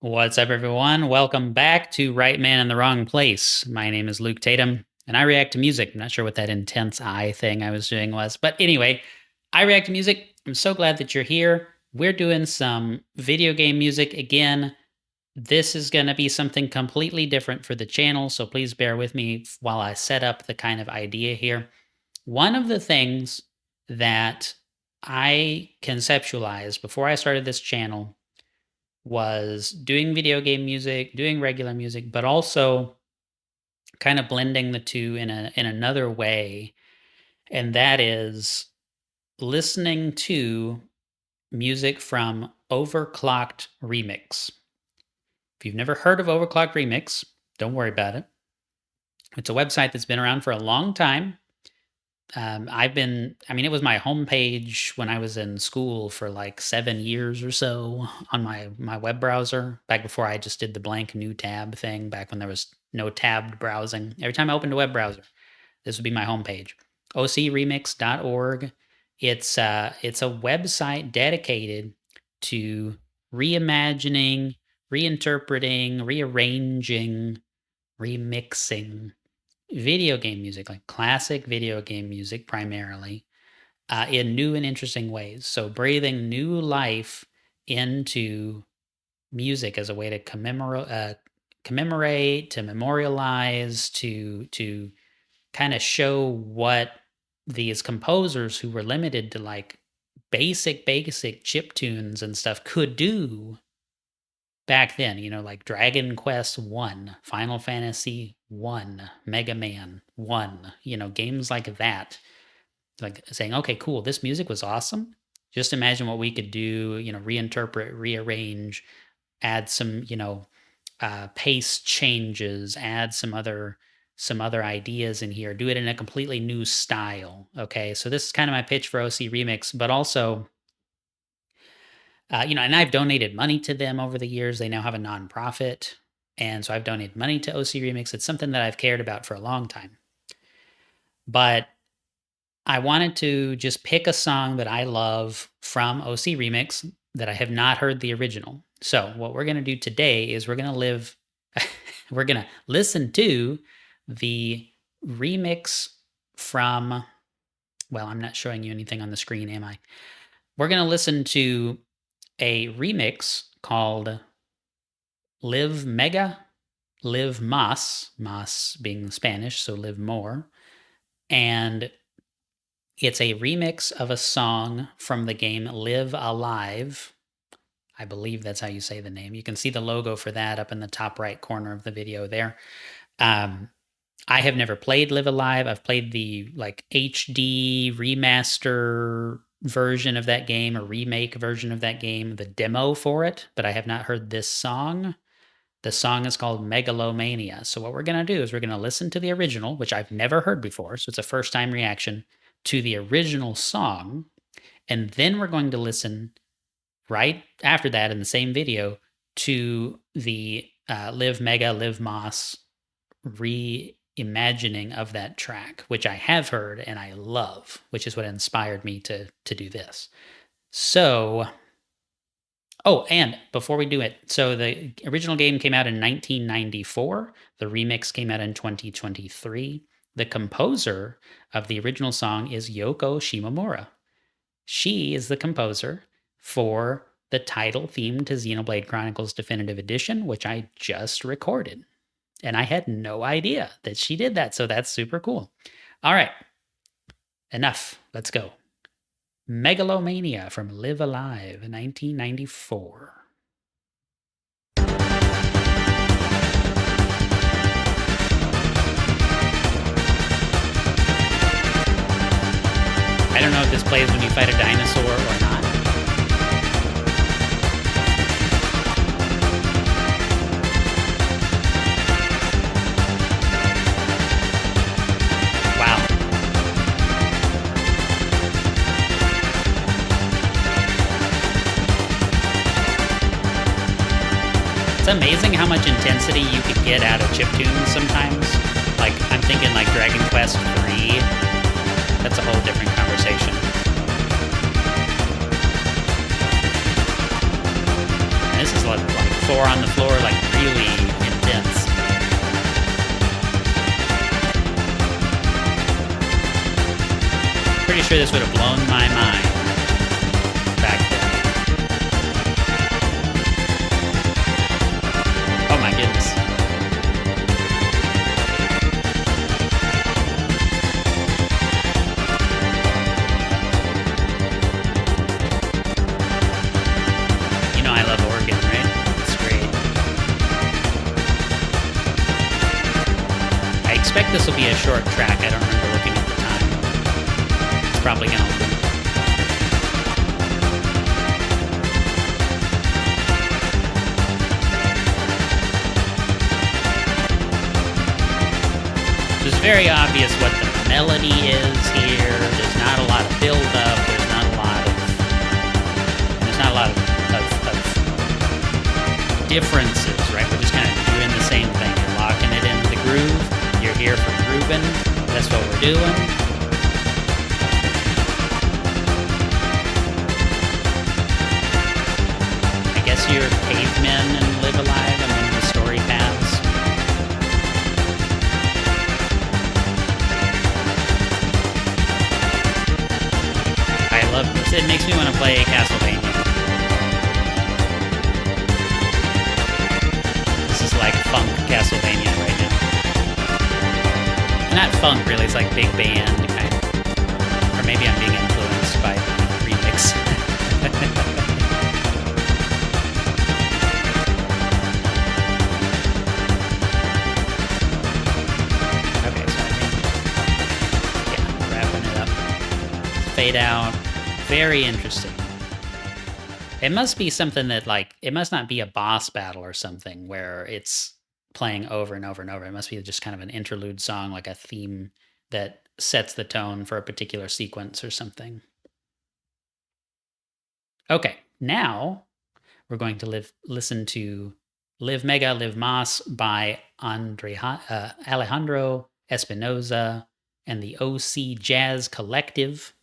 What's up, everyone? Welcome back to Right Man in the Wrong Place. My name is Luke Tatum, and I react to music. I'm not sure what that intense eye thing I was doing was, but anyway, I react to music. I'm so glad that you're here. We're doing some video game music again. This is going to be something completely different for the channel, so please bear with me while I set up the kind of idea here. One of the things that I conceptualized before I started this channel was doing video game music, doing regular music, but also kind of blending the two in another way, and that is listening to music from Overclocked REMIX. If you've never heard of Overclocked REMIX, don't worry about it. It's a website that's been around for a long time. It was my homepage when I was in school for like 7 years or so on my web browser, back before I just did the blank new tab thing, back when there was no tabbed browsing. Every time I opened a web browser, this would be my homepage, ocremix.org. It's a website dedicated to reimagining, reinterpreting, rearranging, remixing video game music, like classic video game music primarily, in new and interesting ways. So breathing new life into music as a way to commemorate, to memorialize, to kind of show what these composers who were limited to like basic chip tunes and stuff could do back then, like Dragon Quest 1, Final Fantasy 1, Mega Man 1, games like that. Like saying, okay, cool, this music was awesome. Just imagine what we could do, reinterpret, rearrange, add some, pace changes, add some other ideas in here, do it in a completely new style. Okay, so this is kind of my pitch for OC Remix, but also and I've donated money to them over the years. They now have a nonprofit, and so I've donated money to OC Remix. It's something that I've cared about for a long time. But I wanted to just pick a song that I love from OC Remix that I have not heard the original. So what we're going to do today is we're going to listen to the remix from, well, I'm not showing you anything on the screen, am I? We're going to listen to a remix called Live Mega, Live Mas being Spanish, so live more. And it's a remix of a song from the game Live Alive. I believe that's how you say the name. You can see the logo for that up in the top right corner of the video there. I have never played Live Alive. I've played the like HD remaster version of that game, a remake version of that game, the demo for it, but I have not heard this song. The song is called Megalomania. So what we're going to do is we're going to listen to the original, which I've never heard before, so it's a first time reaction to the original song, and then we're going to listen right after that in the same video to the Live Mega, Live Mas reimagining of that track, which I have heard and I love, which is what inspired me to do this. So, and before we do it, so the original game came out in 1994. The remix came out in 2023. The composer of the original song is Yoko Shimomura. She is the composer for the title theme to Xenoblade Chronicles Definitive Edition, which I just recorded. And I had no idea that she did that, so that's super cool. All right, enough. Let's go. Megalomania from Live Alive, 1994. I don't know if this plays when you fight a dinosaur or not. Wow. It's amazing how much intensity you could get out of chiptunes sometimes. Like, I'm thinking like Dragon Quest 3. That's a whole different conversation. And this is like 4 on the floor, like really intense. Pretty sure this would have blown my mind back then. Oh my goodness. You know I love organ, right? It's great. I expect this will be a short track. I don't remember looking at the time. It's probably gonna loop. It's very obvious what the melody is here. There's not a lot of build-up. There's not a lot of differences, right? We're just kind of doing the same thing. You're locking it into the groove. You're here for grooving. That's what we're doing. I guess you're cavemen and live alive and then the story paths. I love this. It makes me want to play Castlevania. This is like funk Castlevania right now. Not funk, really. It's like big band kind of. Or maybe I'm being influenced by the remix. Okay, so I think, yeah, wrapping it up. Fade out. Very interesting. It must be something that, like, it must not be a boss battle or something where it's playing over and over and over. It must be just kind of an interlude song, like a theme that sets the tone for a particular sequence or something. Okay, now we're going to listen to Live Mega, Live Mas by Alejandro Espinosa and the OC Jazz Collective,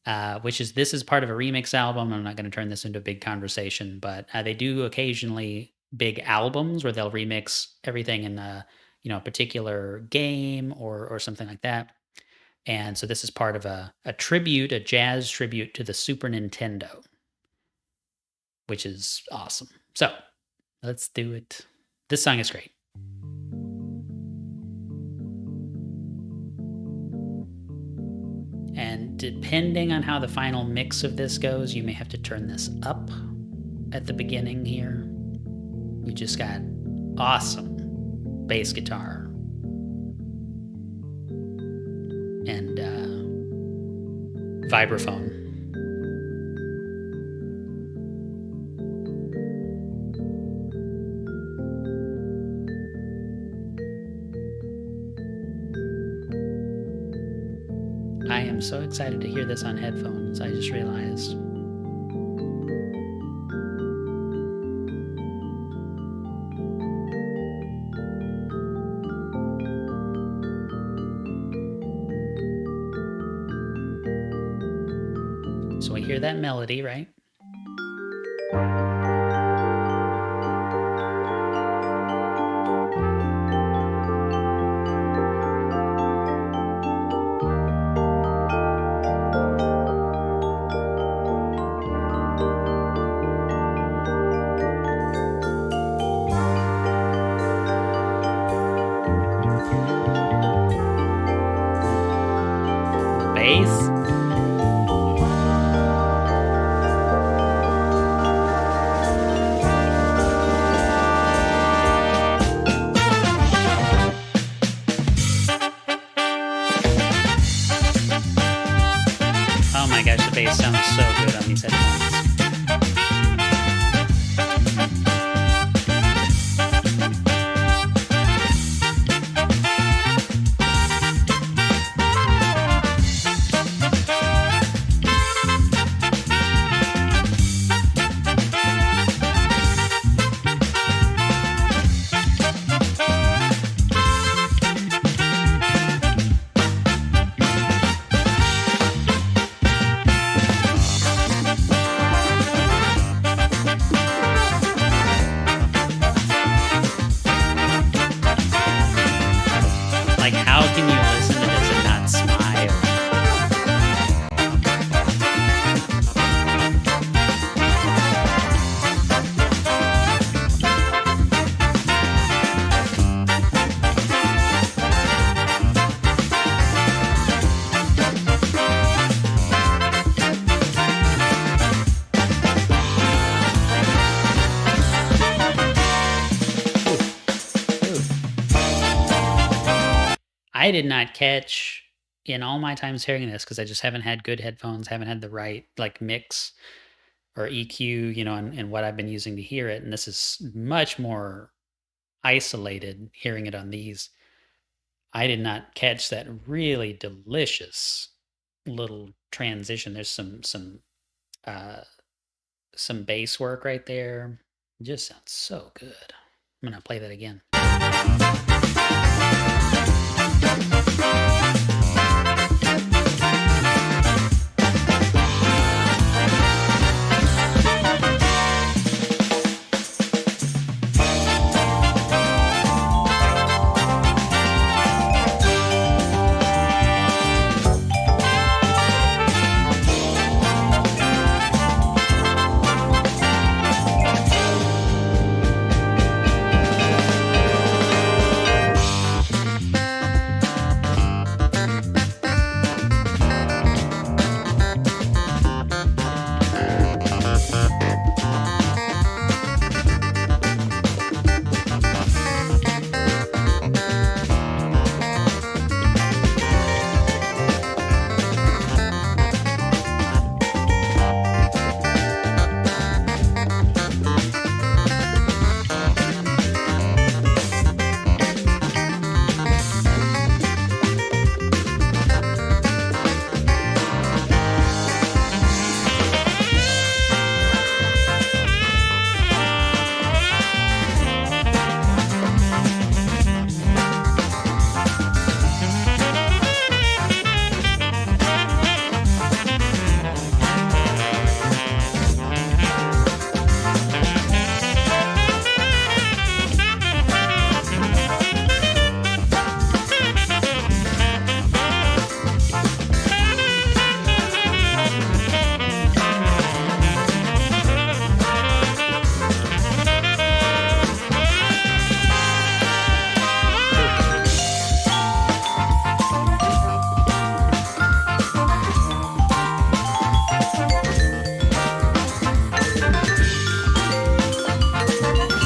this is part of a remix album. I'm not going to turn this into a big conversation, but they do occasionally big albums where they'll remix everything in a particular game or something like that. And so this is part of a tribute, a jazz tribute to the Super Nintendo, which is awesome. So let's do it. This song is great. And depending on how the final mix of this goes, you may have to turn this up at the beginning here. We just got awesome bass guitar and vibraphone. I am so excited to hear this on headphones, I just realized. So we hear that melody, right? The bass. I did not catch in all my times hearing this because I just haven't had good headphones, haven't had the right like mix or EQ, and what I've been using to hear it. And this is much more isolated hearing it on these. I did not catch that really delicious little transition. There's uh some bass work right there. It just sounds so good. I'm gonna play that again.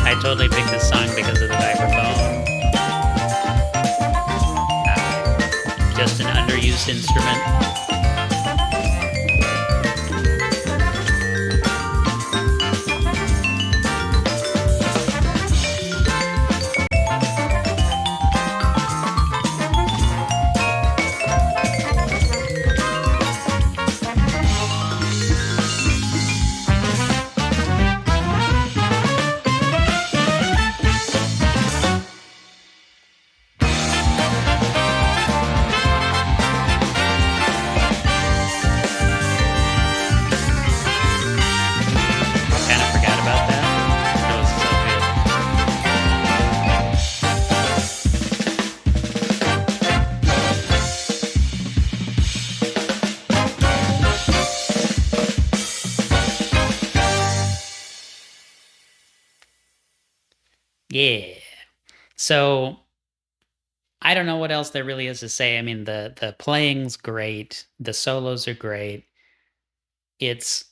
I totally picked this song because of the vibraphone. Just an underused instrument. Kind of forgot about that. It was so good. Yeah. So I don't know what else there really is to say. I mean, the playing's great, the solos are great. It's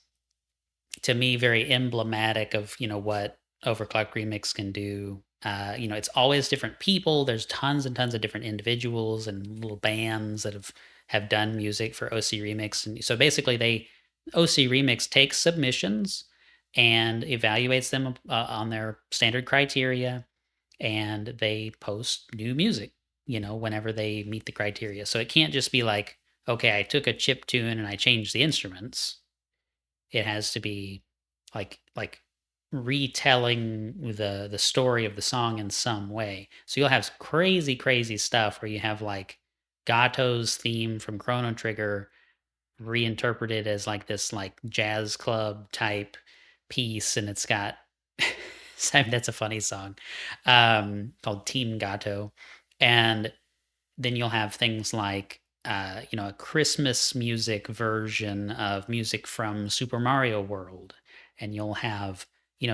to me very emblematic of what Overclock Remix can do. It's always different people. There's tons and tons of different individuals and little bands that have done music for OC Remix, and so basically they OC Remix takes submissions and evaluates them on their standard criteria, and they post new music. Whenever they meet the criteria. So it can't just be like, okay, I took a chip tune and I changed the instruments. It has to be like retelling the story of the song in some way. So you'll have crazy crazy stuff where you have like Gato's theme from Chrono Trigger reinterpreted as like this like jazz club type piece, and it's got that's a funny song called Team Gato. And then you'll have things like a Christmas music version of music from Super Mario World, and you'll have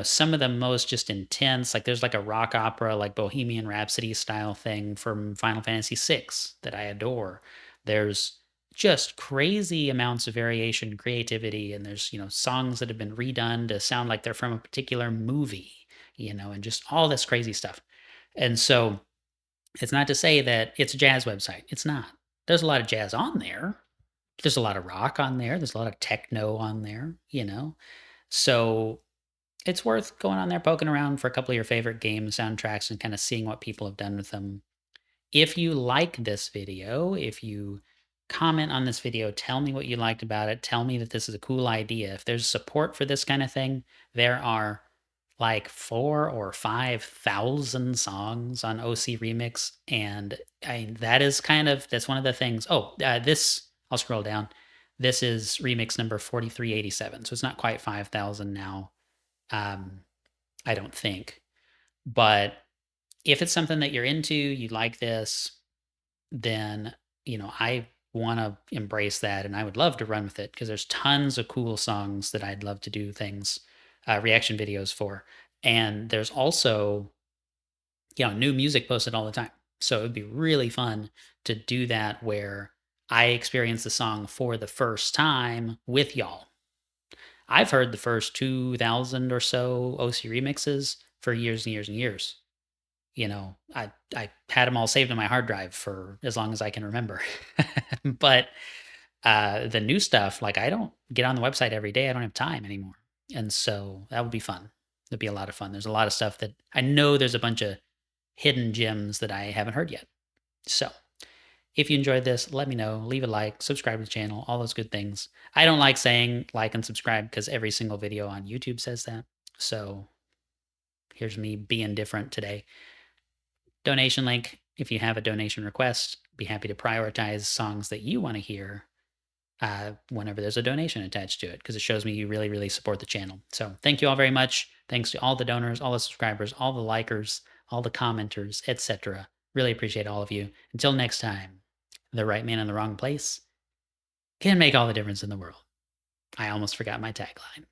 some of the most just intense, like there's like a rock opera like Bohemian Rhapsody style thing from Final Fantasy VI that I adore. There's just crazy amounts of variation, creativity, and there's songs that have been redone to sound like they're from a particular movie, and just all this crazy stuff. And so It's not to say that it's a jazz website. It's not. There's a lot of jazz on there. There's a lot of rock on there. There's a lot of techno on there, you know? So it's worth going on there, poking around for a couple of your favorite game soundtracks and kind of seeing what people have done with them. If you like this video, if you comment on this video, tell me what you liked about it. Tell me that this is a cool idea. If there's support for this kind of thing, there are like 4 or 5,000 songs on OC Remix, and that is that's one of the things. Oh, this I'll scroll down. This is remix number 4387, so it's not quite 5,000 now. I don't think, but if it's something that you're into, you like this, then I want to embrace that, and I would love to run with it because there's tons of cool songs that I'd love to do things, reaction videos for, and there's also new music posted all the time. So it would be really fun to do that where I experience the song for the first time with y'all. I've heard the first 2,000 or so OC remixes for years and years and years. I had them all saved on my hard drive for as long as I can remember. But the new stuff, like I don't get on the website every day. I don't have time anymore. And so that would be fun. It'd be a lot of fun. There's a lot of stuff that I know there's a bunch of hidden gems that I haven't heard yet. So if you enjoyed this, let me know. Leave a like, subscribe to the channel, all those good things. I don't like saying like and subscribe because every single video on YouTube says that. So here's me being different today. Donation link. If you have a donation request, be happy to prioritize songs that you want to hear whenever there's a donation attached to it, because it shows me you really, really support the channel. So thank you all very much. Thanks to all the donors, all the subscribers, all the likers, all the commenters, etc. Really appreciate all of you. Until next time, the right man in the wrong place can make all the difference in the world. I almost forgot my tagline.